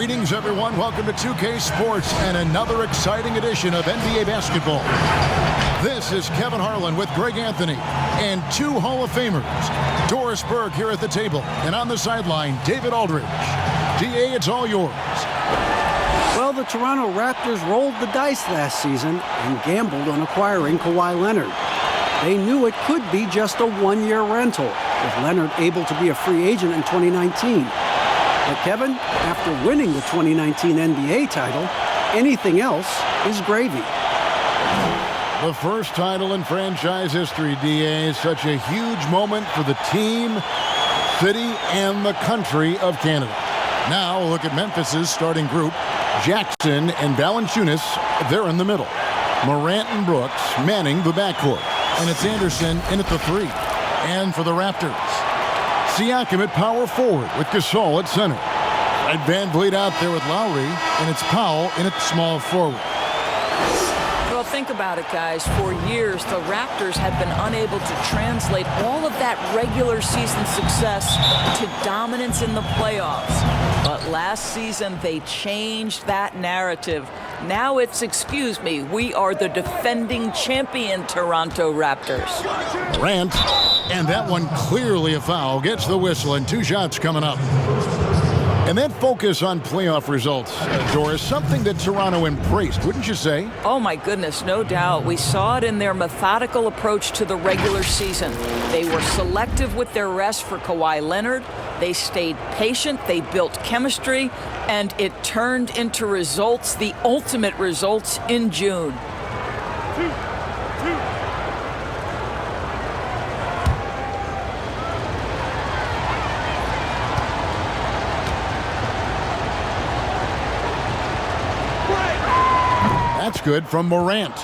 Greetings, everyone. Welcome to 2K Sports and another exciting edition of NBA basketball. This is Kevin Harlan with Greg Anthony and two Hall of Famers. Doris Berg here at the table, and on the sideline, David Aldridge. DA, it's all yours. Well, the Toronto Raptors rolled the dice last season and gambled on acquiring Kawhi Leonard. They knew it could be just a one-year rental, with Leonard able to be a free agent in 2019. But Kevin, after winning the 2019 NBA title, anything else is gravy. The first title in franchise history, DA. Such a huge moment for the team, city, and the country of Canada. Now look at Memphis's starting group. Jackson and Valanciunas, they're in the middle. Morant and Brooks manning the backcourt. And it's Anderson in at the three. And for the Raptors, Siakam at power forward with Gasol at center. Fred VanVleet out there with Lowry, and it's Powell in at small forward. Well, think about it, guys. For years, the Raptors have been unable to translate all of that regular season success to dominance in the playoffs. But last season, they changed that narrative. Now it's, excuse me, we are the defending champion Toronto Raptors. Morant, and that one clearly a foul, gets the whistle, and two shots coming up. And that focus on playoff results, Doris, something that Toronto embraced, wouldn't you say? Oh, my goodness, no doubt. We saw it in their methodical approach to the regular season. They were selective with their rest for Kawhi Leonard. They stayed patient. They built chemistry. And it turned into results, the ultimate results, in June. That's good from Morant.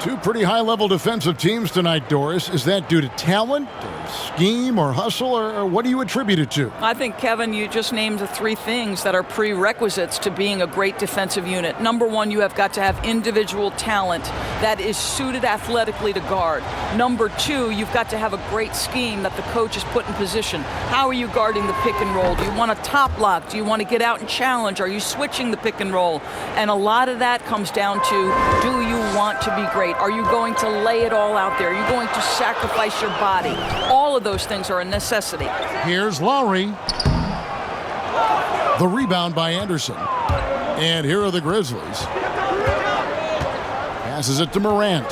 Two pretty high-level defensive teams tonight, Doris. Is that due to talent, or scheme, or hustle, or what do you attribute it to? I think, Kevin, you just named the three things that are prerequisites to being a great defensive unit. Number one, you have got to have individual talent that is suited athletically to guard. Number two, you've got to have a great scheme that the coach has put in position. How are you guarding the pick and roll? Do you want a top lock? Do you want to get out and challenge? Are you switching the pick and roll? And a lot of that comes down to, do you want to be great? Are you going to lay it all out there? Are you going to sacrifice your body? All of those things are a necessity. Here's Lowry. The rebound by Anderson. And here are the Grizzlies. Passes it to Morant.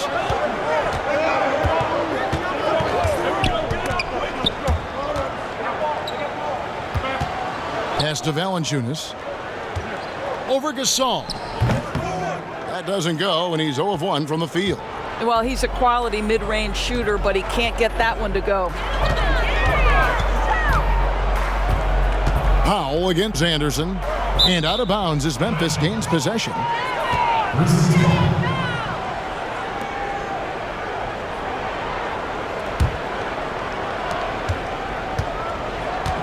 Pass to Valanciunas. Over Gasol. That doesn't go, and he's 0 of 1 from the field. Well, he's a quality mid-range shooter, but he can't get that one to go. Powell against Anderson. And out of bounds as Memphis gains possession.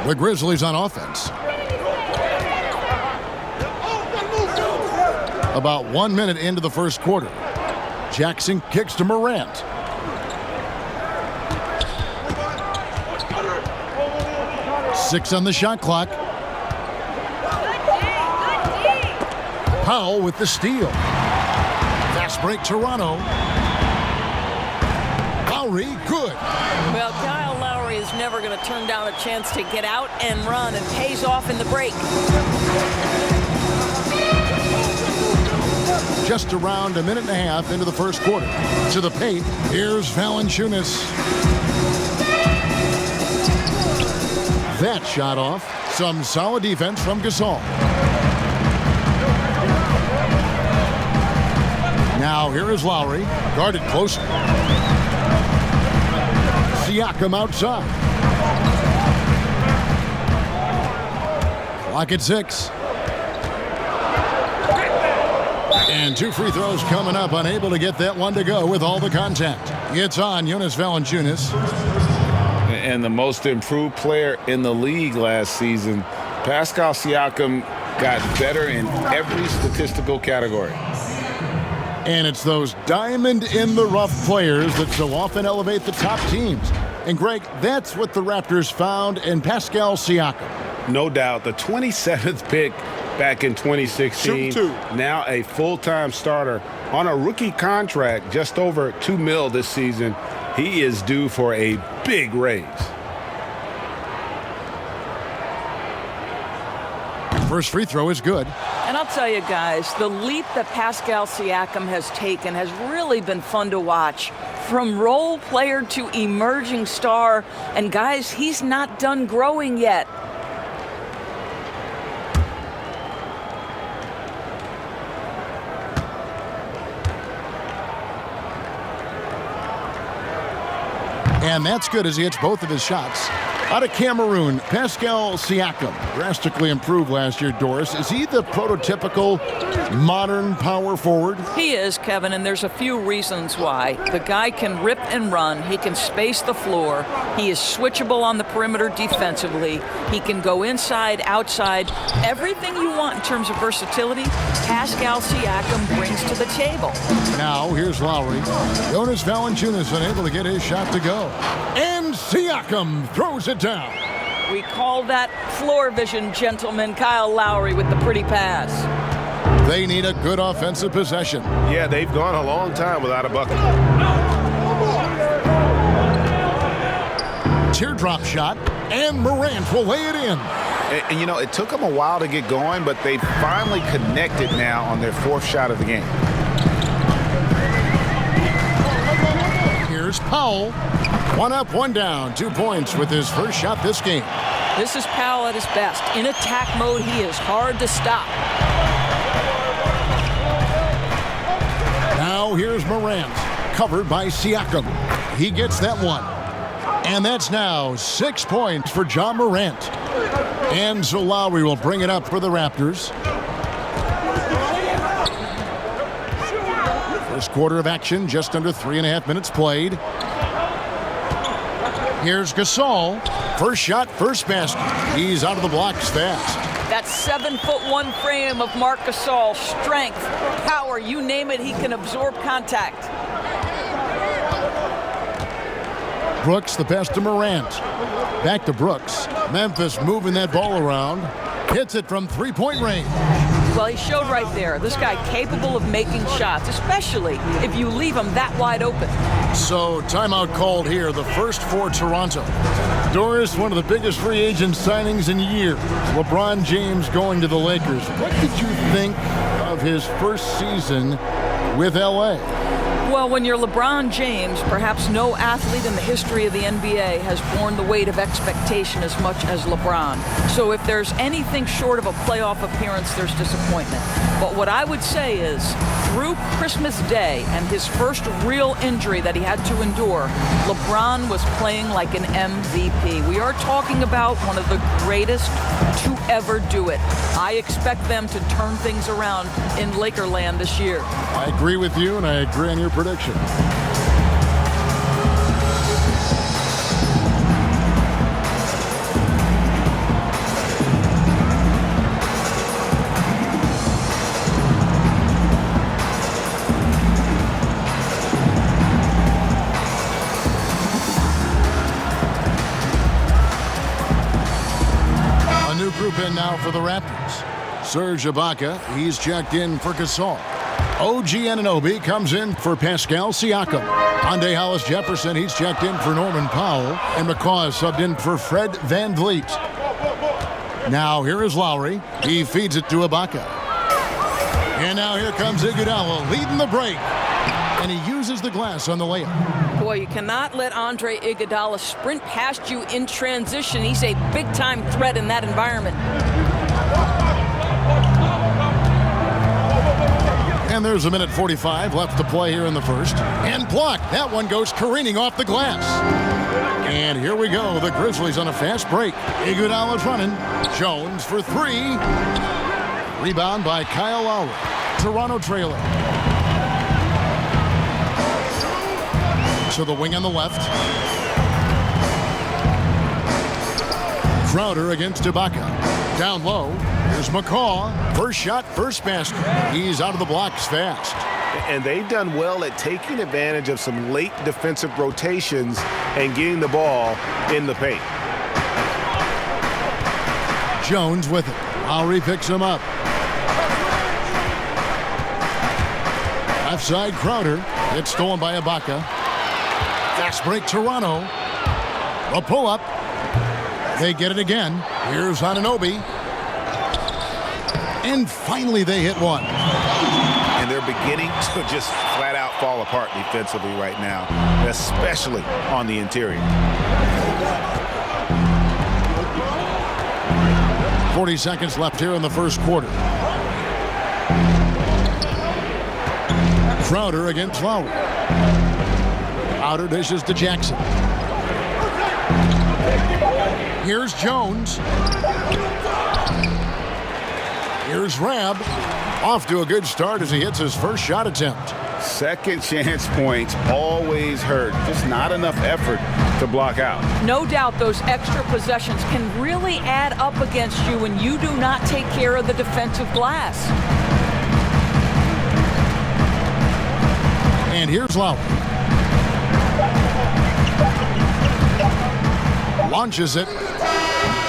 The Grizzlies on offense. About 1 minute into the first quarter. Jackson kicks to Morant. Six on the shot clock. Powell with the steal. Fast break Toronto. Lowry, good. Well, Kyle Lowry is never going to turn down a chance to get out and run, and pays off in the break. Just around a minute and a half into the first quarter. To the paint, here's Valanciunas. That shot off. Some solid defense from Gasol. Now here is Lowry, guarded close. Siakam outside. Clock at 6. And two free throws coming up, unable to get that one to go with all the contact. It's on Jonas Valanciunas. And the most improved player in the league last season, Pascal Siakam, got better in every statistical category. And it's those diamond-in-the-rough players that so often elevate the top teams. And, Greg, that's what the Raptors found in Pascal Siakam. No doubt. The 27th pick back in 2016. Now a full-time starter on a rookie contract, just over $2 million this season. He is due for a big raise. First free throw is good. And I'll tell you guys, the leap that Pascal Siakam has taken has really been fun to watch. From role player to emerging star. And guys, he's not done growing yet. And that's good as he hits both of his shots. Out of Cameroon, Pascal Siakam drastically improved last year, Doris. Is he the prototypical modern power forward? He is, Kevin, and there's a few reasons why. The guy can rip and run. He can space the floor. He is switchable on the perimeter defensively. He can go inside, outside. Everything you want in terms of versatility, Pascal Siakam brings to the table. Now, here's Lowry. Jonas Valanciunas unable to get his shot to go. And Siakam throws it down. We call that floor vision, gentlemen. Kyle Lowry with the pretty pass. They need a good offensive possession. Yeah, they've gone a long time without a bucket. Teardrop shot, and Morant will lay it in. And you know, it took them a while to get going, but they finally connected now on their fourth shot of the game. Here's Powell. One up, one down. 2 points with his first shot this game. This is Powell at his best. In attack mode, he is hard to stop. Now here's Morant, covered by Siakam. He gets that one. And that's now 6 points for John Morant. And so Lowry will bring it up for the Raptors. First quarter of action, just under 3.5 minutes played. Here's Gasol. First shot, first basket. He's out of the blocks fast. That 7'1" frame of Marc Gasol, strength, power, you name it, he can absorb contact. Brooks, the pass to Morant. Back to Brooks. Memphis moving that ball around. Hits it from three-point range. Well, he showed right there. This guy capable of making shots, especially if you leave him that wide open. So, timeout called here, the first for Toronto. Doris, one of the biggest free agent signings in years. LeBron James going to the Lakers. What did you think of his first season with L.A.? Well, when you're LeBron James, perhaps no athlete in the history of the NBA has borne the weight of expectation as much as LeBron. So if there's anything short of a playoff appearance, there's disappointment. But what I would say is, through Christmas Day and his first real injury that he had to endure, LeBron was playing like an MVP. We are talking about one of the greatest to ever do it. I expect them to turn things around in Lakerland this year. I agree with you, and I agree on your prediction. A new group in now for the Raptors. Serge Ibaka, he's checked in for Gasol. OG Anunoby comes in for Pascal Siakam. Hyundai Hollis Jefferson, he's checked in for Norman Powell. And McCaw is subbed in for Fred VanVleet. Now here is Lowry. He feeds it to Ibaka. And now here comes Iguodala leading the break. And he uses the glass on the layup. Boy, you cannot let Andre Iguodala sprint past you in transition. He's a big-time threat in that environment. And there's 1:45 left to play here in the first. And blocked. That one goes careening off the glass. And here we go. The Grizzlies on a fast break. Iguodala's running. Jones for three. Rebound by Kyle Lowry. Toronto trailer. So the wing on the left. Crowder against Ibaka. Down low. Here's McCaw. First shot, first basket. He's out of the blocks fast. And they've done well at taking advantage of some late defensive rotations and getting the ball in the paint. Jones with it. Lowry picks him up. Left side, Crowder. It's stolen by Ibaka. Fast break, Toronto. A pull-up. They get it again. Here's Anunoby. And finally they hit one. And they're beginning to just flat out fall apart defensively right now, especially on the interior. 40 seconds left here in the first quarter. Crowder against Lowry. Crowder dishes to Jackson. Here's Jones. Here's Rab. Off to a good start as he hits his first shot attempt. Second chance points always hurt. Just not enough effort to block out. No doubt those extra possessions can really add up against you when you do not take care of the defensive glass. And here's Lowry. Launches it.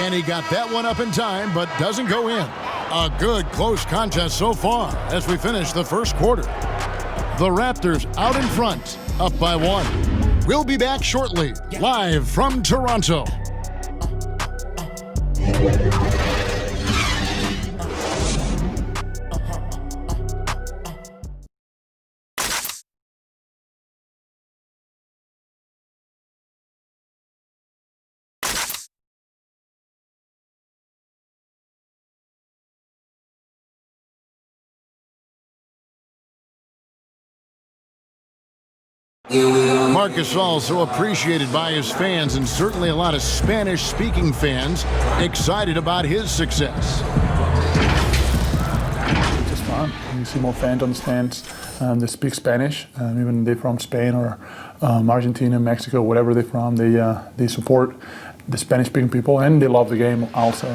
And he got that one up in time, but doesn't go in. A good close contest so far as we finish the first quarter. The Raptors out in front, up by 1. We'll be back shortly, live from Toronto. Marc Gasol so appreciated by his fans, and certainly a lot of Spanish-speaking fans excited about his success. It's just fun. You see more fans on the stands that speak Spanish, even they're from Spain or Argentina, Mexico, wherever they're from. They support the Spanish-speaking people, and they love the game also.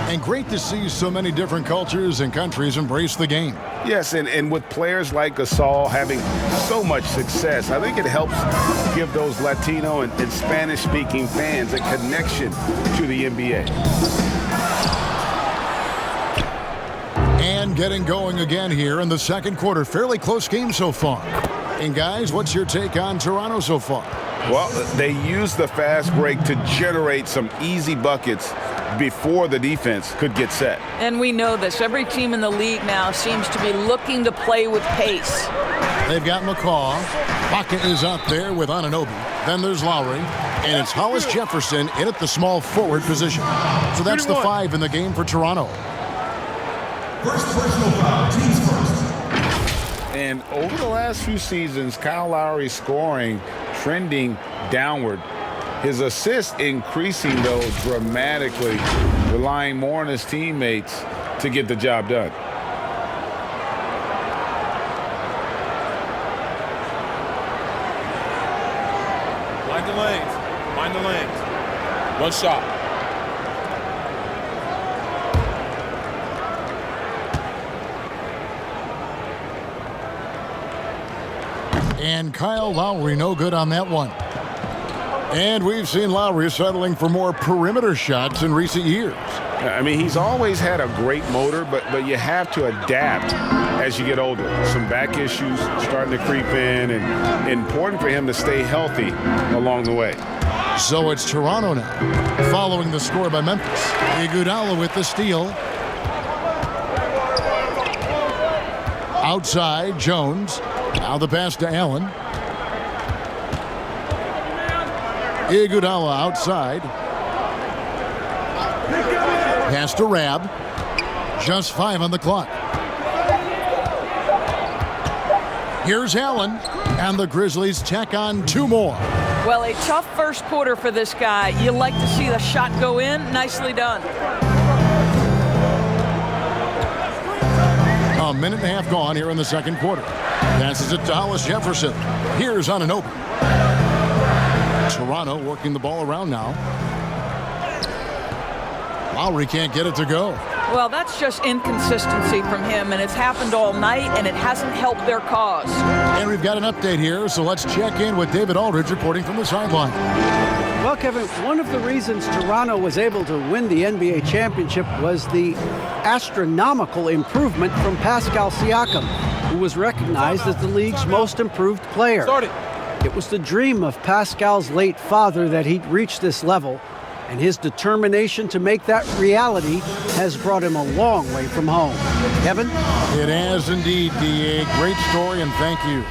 And great to see so many different cultures and countries embrace the game. Yes, and with players like Gasol having so much success, I think it helps give those Latino and Spanish-speaking fans a connection to the NBA. And getting going again here in the second quarter. Fairly close game so far. And guys, what's your take on Toronto so far? Well, they used the fast break to generate some easy buckets before the defense could get set. And we know this. Every team in the league now seems to be looking to play with pace. They've got McCaw. Baca is out there with Anunoby. Then there's Lowry. And it's Hollis Jefferson in at the small forward position. So that's the 5 in the game for Toronto. First personal foul, teams first. And over the last few seasons, Kyle Lowry's scoring trending downward. His assists increasing, though, dramatically, relying more on his teammates to get the job done. Mind the lanes. Mind the lanes. One shot. And Kyle Lowry no good on that one. And we've seen Lowry settling for more perimeter shots in recent years. I mean, he's always had a great motor, but you have to adapt as you get older. Some back issues starting to creep in, and important for him to stay healthy along the way. So it's Toronto now, following the score by Memphis. Iguodala with the steal. Outside, Jones. Now the pass to Allen. Iguodala outside. Pass to Rab. Just 5 on the clock. Here's Allen, and the Grizzlies tack on 2 more. Well, a tough first quarter for this guy. You like to see the shot go in. Nicely done. A minute and a half gone here in the second quarter. Passes it to Hollis Jefferson. Here's Anunoby. Toronto working the ball around now. Lowry can't get it to go. Well, that's just inconsistency from him, and it's happened all night, and it hasn't helped their cause. And we've got an update here, so let's check in with David Aldridge reporting from the sideline. Well, Kevin, one of the reasons Toronto was able to win the NBA championship was the astronomical improvement from Pascal Siakam, who was recognized as the league's most improved player. It was the dream of Pascal's late father that he'd reach this level, and his determination to make that reality has brought him a long way from home. Kevin? It has indeed, D.A. Great story, and thank you.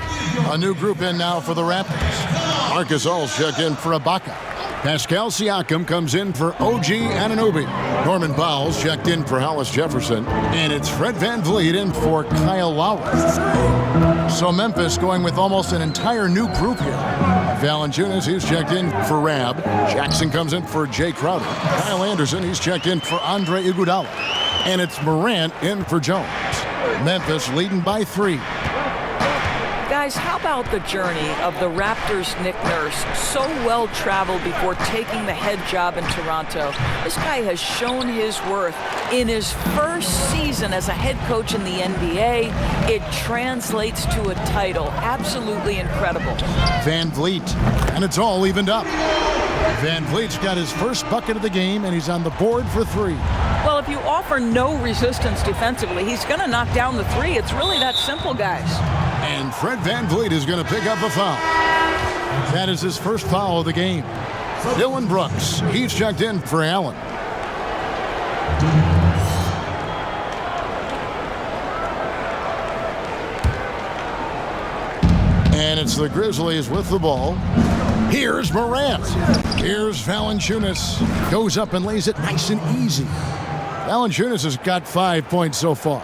A new group in now for the Raptors. Marcus All's checked in for Ibaka. Pascal Siakam comes in for OG Anunoby. Norman Powell's checked in for Hollis Jefferson. And it's Fred VanVleet in for Kyle Lowry. So Memphis going with almost an entire new group here. Valanciunas, he's checked in for Rab. Jackson comes in for Jay Crowder. Kyle Anderson, he's checked in for Andre Iguodala. And it's Morant in for Jones. Memphis leading by 3. Guys, how about the journey of the Raptors' Nick Nurse? So well traveled before taking the head job in Toronto. This guy has shown his worth in his first season as a head coach in the NBA. It translates to a title. Absolutely incredible. VanVleet, and it's all evened up. VanVleet's got his first bucket of the game, and he's on the board for 3. Well, if you offer no resistance defensively, he's going to knock down the 3. It's really that simple, guys. And Fred VanVleet is going to pick up a foul. That is his first foul of the game. Dylan Brooks, he's checked in for Allen. And it's the Grizzlies with the ball. Here's Morant. Here's Valanciunas. Goes up and lays it nice and easy. Valanciunas has got 5 points so far.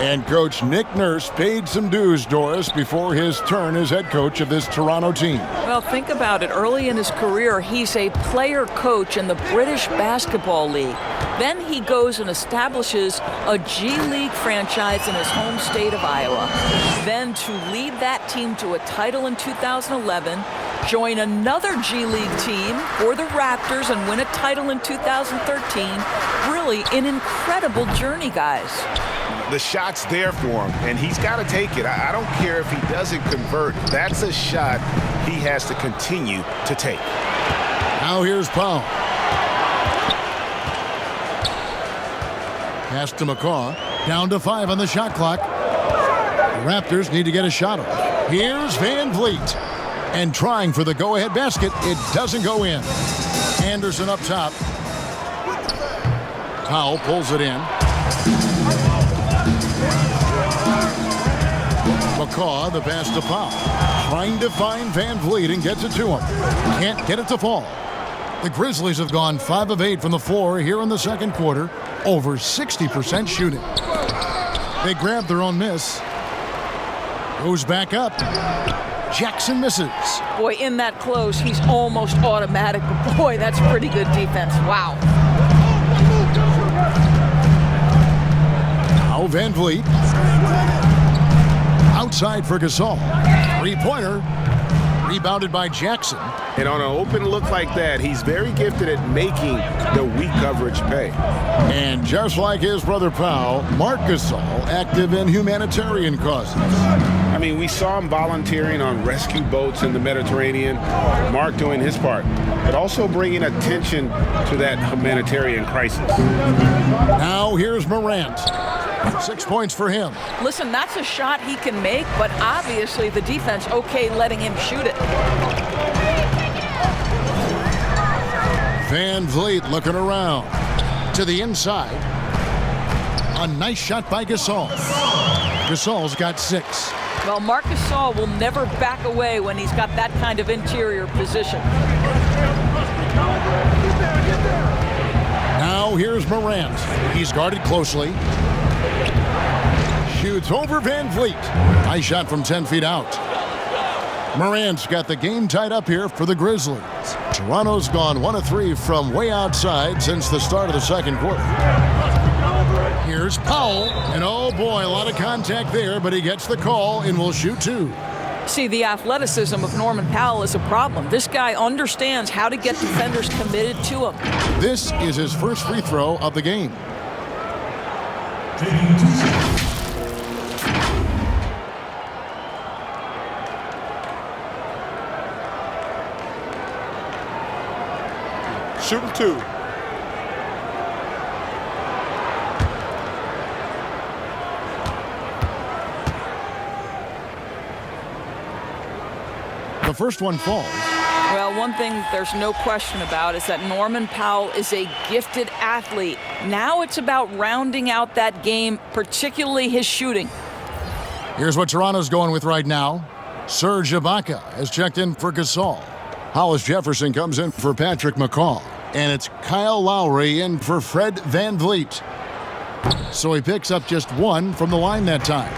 And Coach Nick Nurse paid some dues, Doris, before his turn as head coach of this Toronto team. Well, think about it. Early in his career, he's a player coach in the British Basketball League. Then he goes and establishes a G League franchise in his home state of Iowa. Then to lead that team to a title in 2011, join another G League team for the Raptors and win a title in 2013. Really an incredible journey, guys. The shot's there for him, and he's got to take it. I don't care if he doesn't convert. That's a shot he has to continue to take. Now here's Powell. Pass to McCaw. Down to 5 on the shot clock. The Raptors need to get a shot off. Here's VanVleet. And trying for the go-ahead basket. It doesn't go in. Anderson up top. Powell pulls it in. McCaw, the pass to Powell. Trying to find VanVleet and gets it to him. Can't get it to fall. The Grizzlies have gone 5 of 8 from the floor here in the second quarter. Over 60% shooting. They grab their own miss. Goes back up. Jackson misses. Boy, in that close, he's almost automatic. But boy, that's pretty good defense. Wow. Now VanVleet. Outside for Gasol. 3-pointer. Rebounded by Jackson. And on an open look like that, he's very gifted at making the weak coverage pay. And just like his brother Powell, Marc Gasol active in humanitarian causes. I mean, we saw him volunteering on rescue boats in the Mediterranean. Mark doing his part, but also bringing attention to that humanitarian crisis. Now here's Morant. 6 points for him. Listen, that's a shot he can make, but obviously the defense okay letting him shoot it. VanVleet looking around to the inside. A nice shot by Gasol. Gasol's got 6. Well, Marc Gasol will never back away when he's got that kind of interior position. Now here's Morant. He's guarded closely. Shoots over VanVleet. Nice shot from 10 feet out. Morant's got the game tied up here for the Grizzlies. Toronto's gone 1 of 3 from way outside since the start of the second quarter. Here's Powell, and oh boy, a lot of contact there, but he gets the call and will shoot 2. See, the athleticism of Norman Powell is a problem. This guy understands how to get defenders committed to him. This is his first free throw of the game. shooting 2. The first one falls. Well, one thing there's no question about is that Norman Powell is a gifted athlete. Now it's about rounding out that game, particularly his shooting. Here's what Toronto's going with right now. Serge Ibaka has checked in for Gasol. Hollis Jefferson comes in for Patrick McCaw. And it's Kyle Lowry in for Fred VanVleet. So he picks up just 1 from the line that time.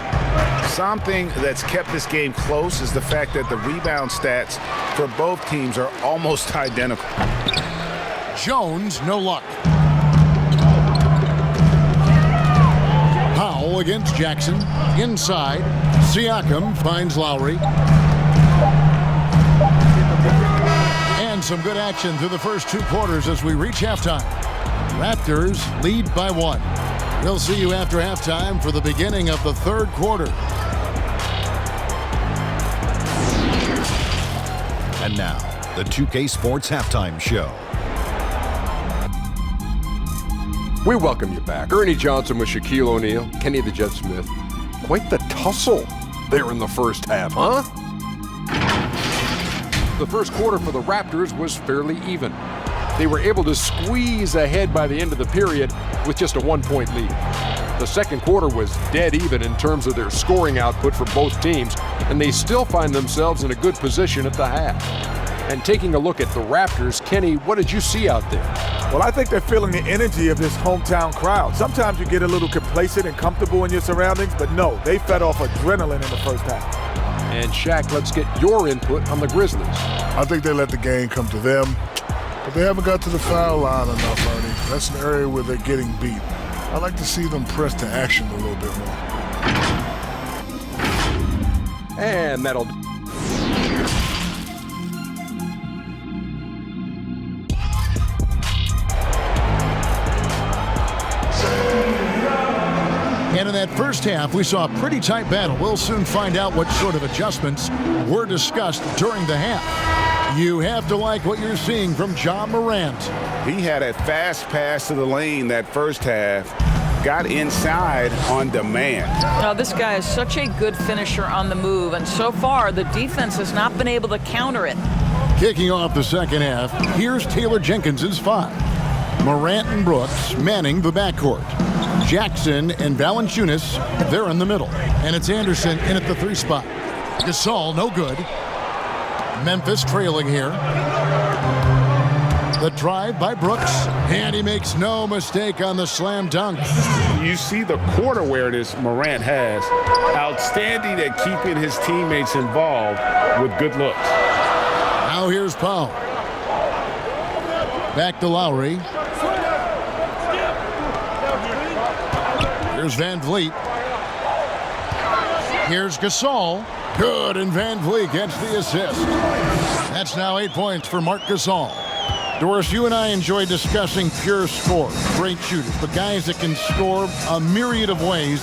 Something that's kept this game close is the fact that the rebound stats for both teams are almost identical. Jones, no luck. Powell against Jackson. Inside, Siakam finds Lowry. And some good action through the first 2 quarters as we reach halftime. Raptors lead by 1. We'll see you after halftime for the beginning of the 3rd quarter. And now, the 2K Sports Halftime Show. We welcome you back. Ernie Johnson with Shaquille O'Neal, Kenny the Jet Smith. Quite the tussle there in the first half, huh? The first quarter for the Raptors was fairly even. They were able to squeeze ahead by the end of the period with just a 1-point lead. The second quarter was dead even in terms of their scoring output for both teams, and they still find themselves in a good position at the half. And taking a look at the Raptors, Kenny, what did you see out there? Well, I think they're feeling the energy of this hometown crowd. Sometimes you get a little complacent and comfortable in your surroundings, but no, they fed off adrenaline in the first half. And Shaq, let's get your input on the Grizzlies. I think they let the game come to them, but they haven't got to the foul line enough, Ernie. That's an area where they're getting beat. I like to see them press to action a little bit more. And that'll... And in that first half, we saw a pretty tight battle. We'll soon find out what sort of adjustments were discussed during the half. You have to like what you're seeing from Ja Morant. He had a fast pass to the lane that first half. Got inside on demand. Now, this guy is such a good finisher on the move, and so far the defense has not been able to counter it. Kicking off the second half, here's Taylor Jenkins's 5. Morant and Brooks manning the backcourt. Jackson and Valanciunas, they're in the middle. And it's Anderson in at the 3 spot. Gasol, no good. Memphis trailing here. The drive by Brooks, and he makes no mistake on the slam dunk. You see the court awareness Morant has. Outstanding at keeping his teammates involved with good looks. Now here's Powell. Back to Lowry. Here's VanVleet. Here's Gasol. Good, and VanVleet gets the assist. That's now 8 points for Marc Gasol. Doris, you and I enjoy discussing pure score, great shooters, but guys that can score a myriad of ways.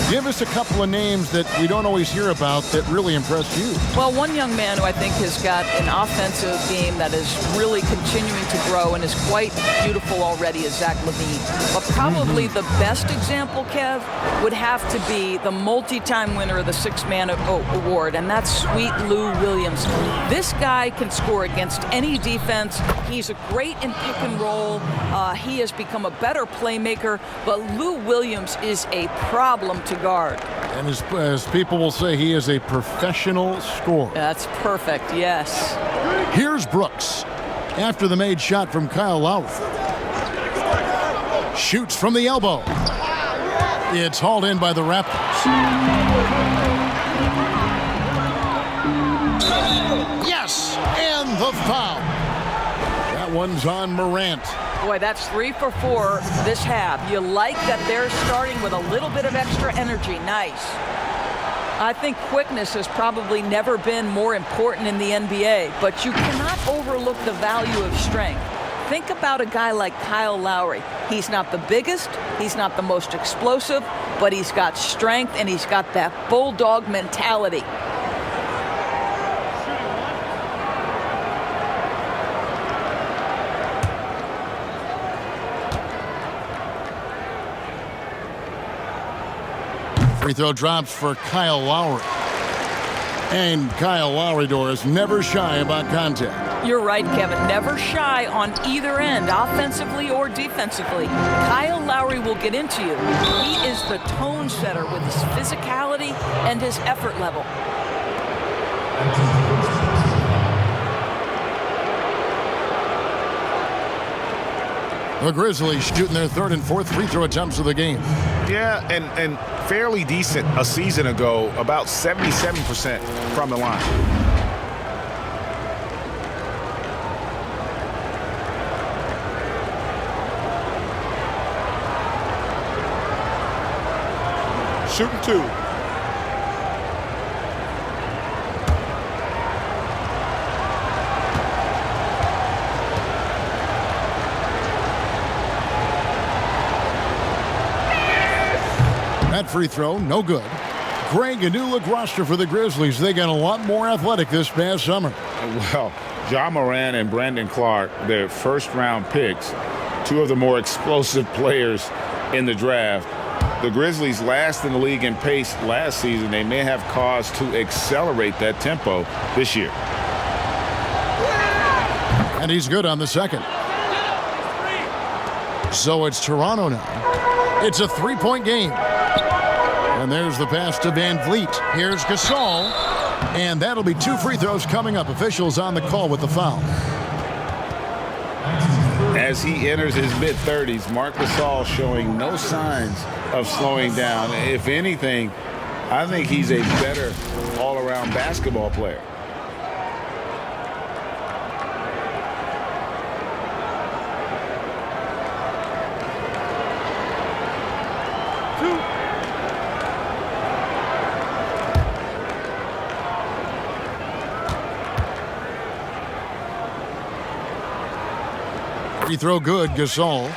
Give us a couple of names that we don't always hear about that really impressed you. Well, one young man who I think has got an offensive game that is really continuing to grow and is quite beautiful already is Zach LaVine. But probably the best example, Kev, would have to be the multi-time winner of the Six-Man Award, and that's sweet Lou Williams. This guy can score against any defense. He's a great in pick and roll. He has become a better playmaker, but Lou Williams is a problem to guard. And as people will say, he is a professional scorer. That's perfect, yes. Here's Brooks. After the made shot from Kyle Lowry. Shoots from the elbow. It's hauled in by the Raptors. Yes, and the foul. That one's on Morant. Boy, that's 3 for 4 this half. You like that they're starting with a little bit of extra energy. Nice. I think quickness has probably never been more important in the NBA, but you cannot overlook the value of strength. Think about a guy like Kyle Lowry. He's not the biggest, he's not the most explosive, but he's got strength and he's got that bulldog mentality. Free throw drops for Kyle Lowry. And Kyle Lowry, Doris, never shy about contact. You're right, Kevin. Never shy on either end, offensively or defensively. Kyle Lowry will get into you. He is the tone setter with his physicality and his effort level. The Grizzlies shooting their third and fourth free throw attempts of the game. Yeah, and fairly decent a season ago, about 77% from the line. Shooting 2. That free throw, no good. Greg, a new look roster for the Grizzlies. They got a lot more athletic this past summer. Well, Ja Morant and Brandon Clark, their first-round picks, two of the more explosive players in the draft. The Grizzlies last in the league in pace last season. They may have cause to accelerate that tempo this year. And he's good on the second. So it's Toronto now. It's a three-point game. And there's the pass to Van Vliet. Here's Gasol. And that'll be 2 free throws coming up. Officials on the call with the foul. As he enters his mid-30s, Marc Gasol showing no signs of slowing down. If anything, I think he's a better all-around basketball player. Free throw good, Gasol.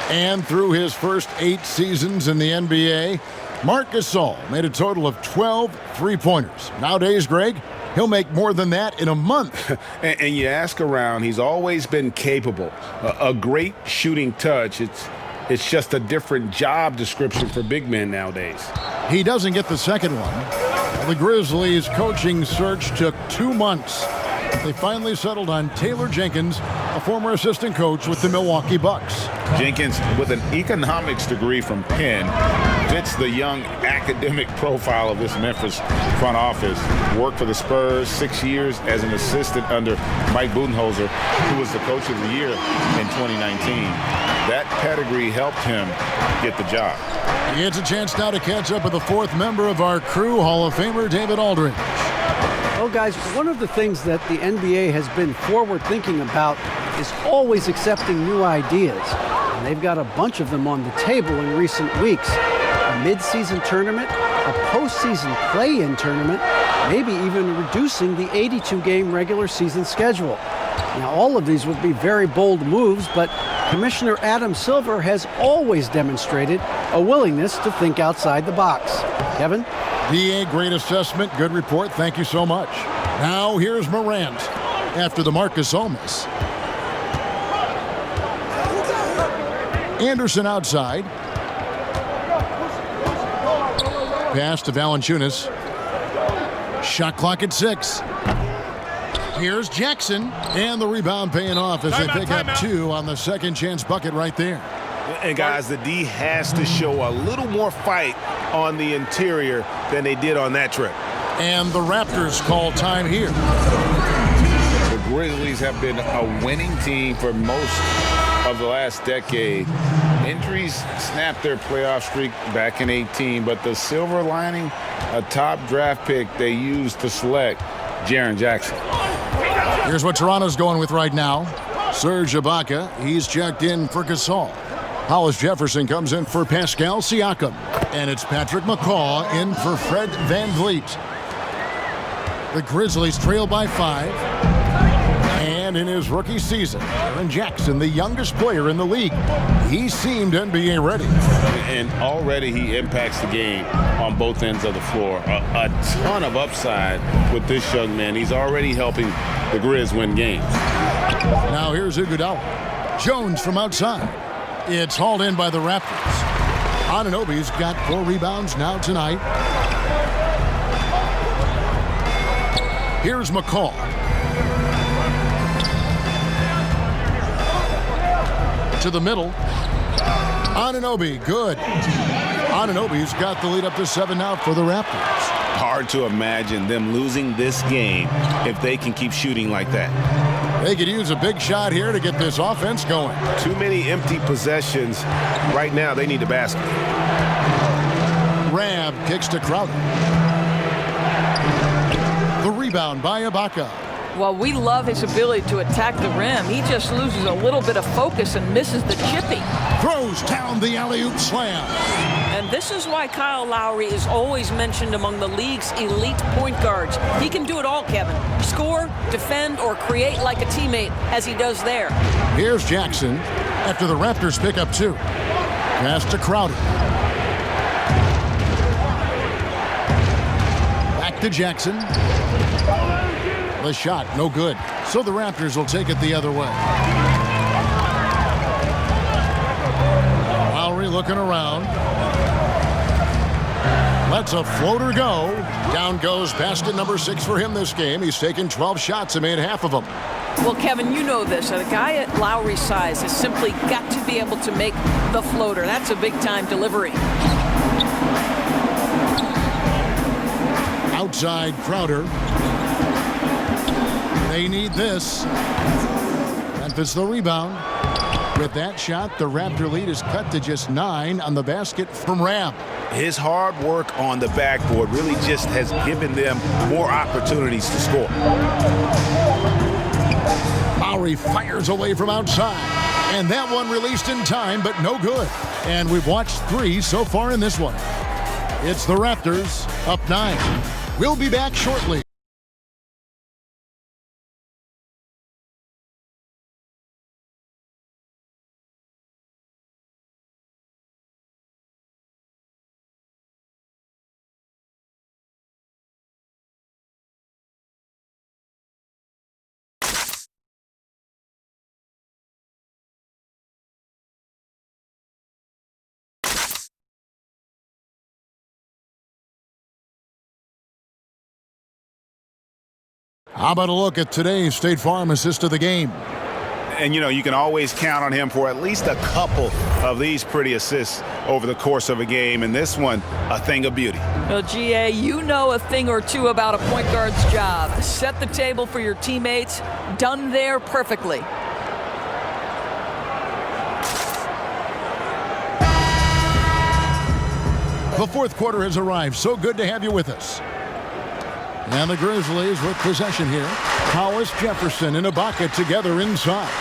And through his first 8 seasons in the NBA, Marc Gasol made a total of 12 three-pointers. Nowadays, Greg, he'll make more than that in a month. and you ask around, he's always been capable. A great shooting touch. It's just a different job description for big men nowadays. He doesn't get the second one. The Grizzlies' coaching search took 2 months. They finally settled on Taylor Jenkins, a former assistant coach with the Milwaukee Bucks. Jenkins, with an economics degree from Penn, fits the young academic profile of this Memphis front office. Worked for the Spurs 6 years as an assistant under Mike Budenholzer, who was the coach of the year in 2019. That pedigree helped him get the job. He gets a chance now to catch up with the 4th member of our crew, Hall of Famer David Aldridge. Well, guys, one of the things that the NBA has been forward-thinking about is always accepting new ideas. And they've got a bunch of them on the table in recent weeks. A mid-season tournament, a postseason play-in tournament, maybe even reducing the 82-game regular season schedule. Now, all of these would be very bold moves, but Commissioner Adam Silver has always demonstrated a willingness to think outside the box. Kevin? DA, great assessment, good report, thank you so much. Now here's Morant after the Marc Gasol miss. Anderson outside. Pass to Valanciunas. Shot clock at 6. Here's Jackson, and the rebound paying off as they pick up 2 on the second chance bucket right there. And guys, the D has to show a little more fight on the interior than they did on that trip. And the Raptors call time here. The Grizzlies have been a winning team for most of the last decade. Injuries snapped their playoff streak back in 18, but the silver lining, a top draft pick they used to select Jaren Jackson. Here's what Toronto's going with right now. Serge Ibaka, he's checked in for Gasol. Hollis Jefferson comes in for Pascal Siakam. And it's Patrick McCaw in for Fred VanVleet. The Grizzlies trail by 5. And in his rookie season, Jaren Jackson, the youngest player in the league, he seemed NBA ready. And already he impacts the game on both ends of the floor. A ton of upside with this young man. He's already helping the Grizz win games. Now here's Iguodala. Jones from outside. It's hauled in by the Raptors. Anunoby's got 4 rebounds now tonight. Here's McCall. To the middle. Anunoby, good. Anunoby's got the lead up to 7 now for the Raptors. Hard to imagine them losing this game if they can keep shooting like that. They could use a big shot here to get this offense going. Too many empty possessions. Right now, they need a basket. Rab kicks to Crowder. The rebound by Ibaka. Well, we love his ability to attack the rim. He just loses a little bit of focus and misses the chippy. Throws down the alley-oop slam. And this is why Kyle Lowry is always mentioned among the league's elite point guards. He can do it all, Kevin. Score, defend, or create like a teammate, as he does there. Here's Jackson after the Raptors pick up 2. Pass to Crowder. Back to Jackson. The shot, no good. So the Raptors will take it the other way. Lowry looking around. Lets a floater go. Down goes basket number 6 for him this game. He's taken 12 shots and made half of them. Well, Kevin, you know this. A guy at Lowry's size has simply got to be able to make the floater. That's a big-time delivery. Outside Crowder. They need this. Memphis the rebound. With that shot, the Raptor lead is cut to just 9 on the basket from Rab. His hard work on the backboard really just has given them more opportunities to score. Lowry fires away from outside. And that one released in time, but no good. And we've watched 3 so far in this one. It's the Raptors up 9. We'll be back shortly. How about a look at today's State Farm assist of the game? And, you know, you can always count on him for at least a couple of these pretty assists over the course of a game. And this one, a thing of beauty. Well, G.A., you know a thing or two about a point guard's job. Set the table for your teammates. Done there perfectly. The fourth quarter has arrived. So good to have you with us. And the Grizzlies with possession here. Powers, Jefferson, and Ibaka together inside.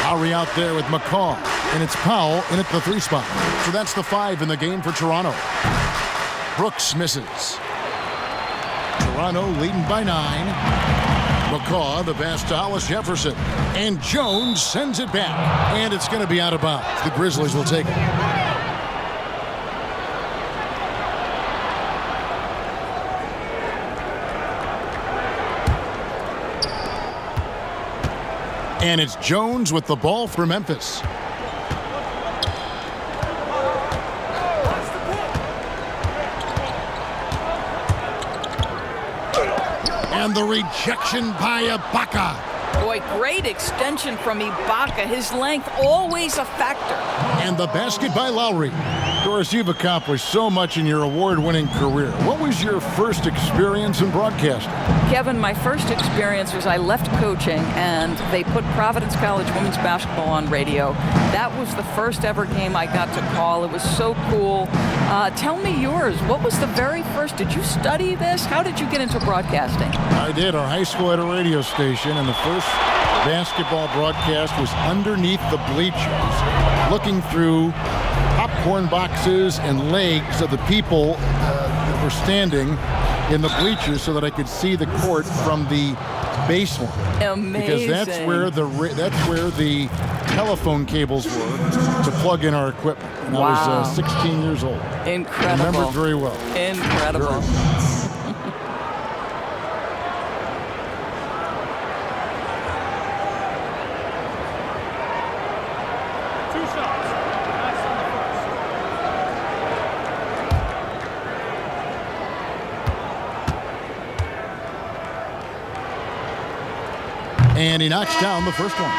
Lowry out there with McCall. And it's Powell in at the 3 spot. So that's the 5 in the game for Toronto. Brooks misses. Toronto leading by 9. McCall, the pass to Hollis Jefferson. And Jones sends it back. And it's going to be out of bounds. The Grizzlies will take it. And it's Jones with the ball for Memphis. And the rejection by Ibaka. Boy, great extension from Ibaka. His length always a factor. And the basket by Lowry. Doris, you've accomplished so much in your award-winning career. What was your first experience in broadcasting? Kevin, my first experience was I left coaching and they put Providence College women's basketball on radio. That was the first ever game I got to call. It was so cool. Tell me yours. What was the very first? Did you study this? How did you get into broadcasting? I did. Our high school had a radio station, and the first basketball broadcast was underneath the bleachers, looking through popcorn boxes and legs of the people that were standing in the bleachers so that I could see the court from the baseline. Amazing. Because that's where the telephone cables were to plug in our equipment. And wow. I was 16 years old. Incredible. I remember it very well. Incredible. And he knocks down the first one.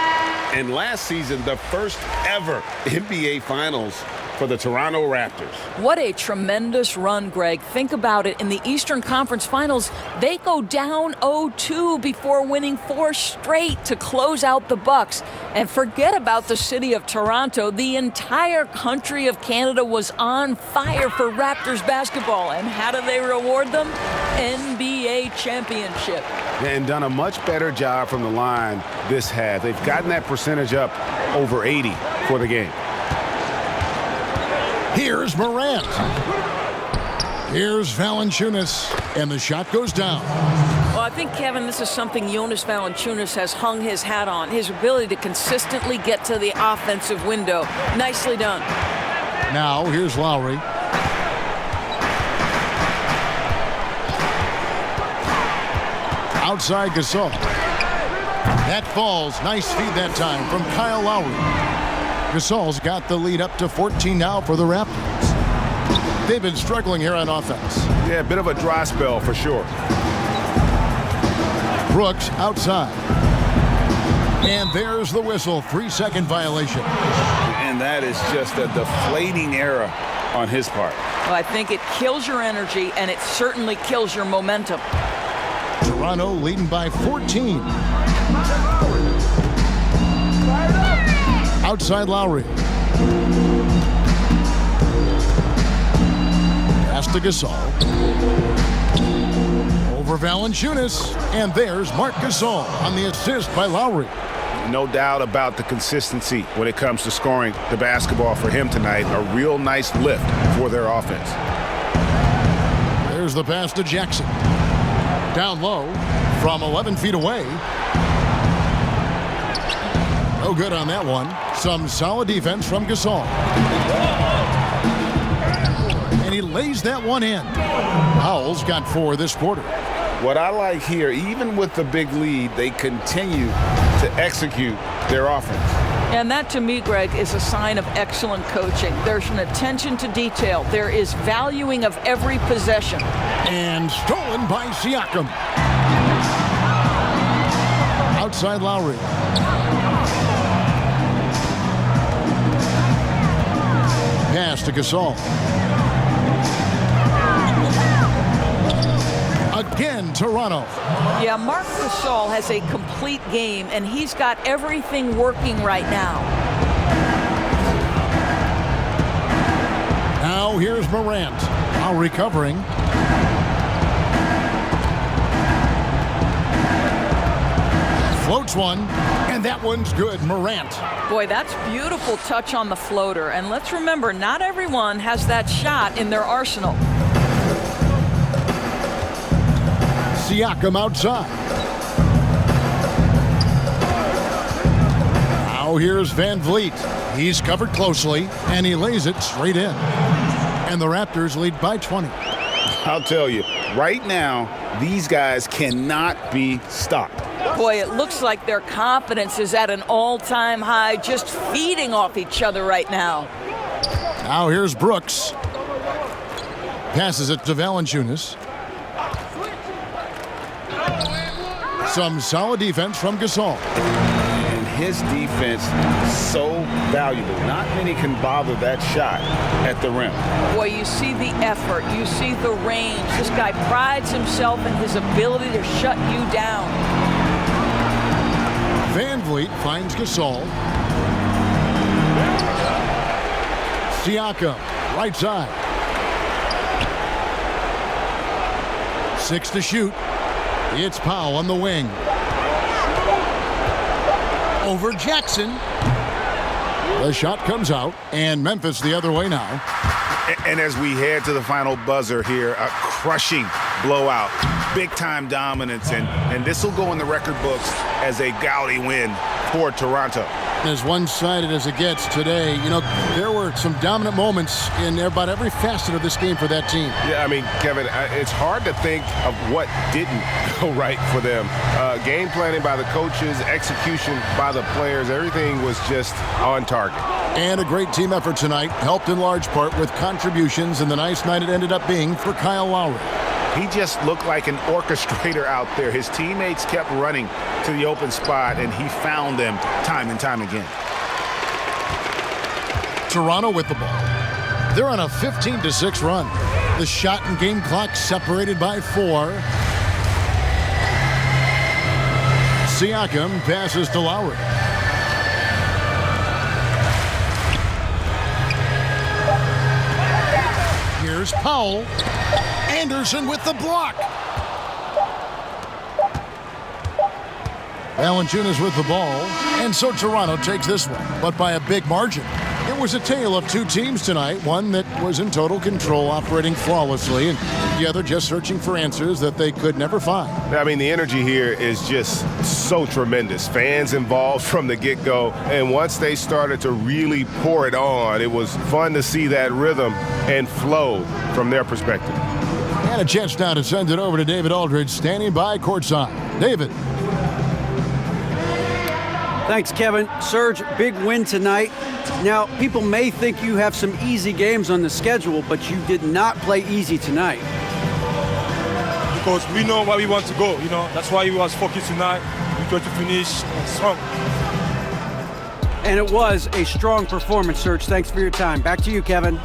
And last season, the first ever NBA Finals for the Toronto Raptors. What a tremendous run, Greg. Think about it. In the Eastern Conference Finals, they go down 0-2 before winning 4 straight to close out the Bucks. And forget about the city of Toronto. The entire country of Canada was on fire for Raptors basketball. And how do they reward them? NBA championship. And done a much better job from the line this half. They've gotten that percentage up over 80 for the game. Here's Morant. Here's Valanciunas, and the shot goes down. Well, I think, Kevin, this is something Jonas Valanciunas has hung his hat on, his ability to consistently get to the offensive window. Nicely done. Now, here's Lowry. Outside Gasol. That falls. Nice feed that time from Kyle Lowry. Gasol's got the lead up to 14 now for the Raptors. They've been struggling here on offense. Yeah, a bit of a dry spell for sure. Brooks outside. And there's the whistle. 3-second violation. And that is just a deflating error on his part. Well, I think it kills your energy, and it certainly kills your momentum. Toronto leading by 14. Outside Lowry. Pass to Gasol. Over Valanciunas. And there's Marc Gasol on the assist by Lowry. No doubt about the consistency when it comes to scoring the basketball for him tonight. A real nice lift for their offense. There's the pass to Jackson. Down low from 11 feet away. No good on that one. Some solid defense from Gasol. And he lays that one in. Powell's got 4 this quarter. What I like here, even with the big lead, they continue to execute their offense. And that, to me, Greg, is a sign of excellent coaching. There's an attention to detail. There is valuing of every possession. And stolen by Siakam. Outside Lowry. Pass to Gasol. Again, Toronto. Yeah, Marc Gasol has a complete game, and he's got everything working right now. Now here's Morant. Now recovering. Floats one, and that one's good. Morant. Boy, that's beautiful touch on the floater. And let's remember, not everyone has that shot in their arsenal. Siakam outside. Now here's Van Vliet. He's covered closely, and he lays it straight in. And the Raptors lead by 20. I'll tell you, right now, these guys cannot be stopped. Boy, it looks like their confidence is at an all-time high, just feeding off each other right now. Now here's Brooks. Passes it to Valanciunas. Some solid defense from Gasol. And his defense so valuable. Not many can bother that shot at the rim. Boy, you see the effort. You see the range. This guy prides himself in his ability to shut you down. Van Vliet finds Gasol. Siakam, right side. 6 to shoot. It's Powell on the wing. Over Jackson. The shot comes out, and Memphis the other way now. And as we head to the final buzzer here, a crushing blowout, big-time dominance, and this will go in the record books as a gaudy win for Toronto. As one-sided as it gets today, you know, there were some dominant moments in about every facet of this game for that team. Yeah, I mean, Kevin, it's hard to think of what didn't go right for them. Game planning by the coaches, execution by the players, everything was just on target. And a great team effort tonight, helped in large part with contributions, and the nice night it ended up being for Kyle Lowry. He just looked like an orchestrator out there. His teammates kept running to the open spot, and he found them time and time again. Toronto with the ball. They're on a 15-6 run. The shot and game clock separated by 4. Siakam passes to Lowry. Here's Powell. Anderson with the block. Valanciunas with the ball. And so Toronto takes this one, but by a big margin. It was a tale of two teams tonight, one that was in total control, operating flawlessly, and the other just searching for answers that they could never find. I mean, the energy here is just so tremendous. Fans involved from the get-go, and once they started to really pour it on, it was fun to see that rhythm and flow from their perspective. And a chance now to send it over to David Aldridge, standing by courtside. David. Thanks, Kevin. Serge, big win tonight. Now, people may think you have some easy games on the schedule, but you did not play easy tonight. Because we know where we want to go, you know. That's why we was focused tonight. We try to finish strong. And it was a strong performance, Serge. Thanks for your time. Back to you, Kevin.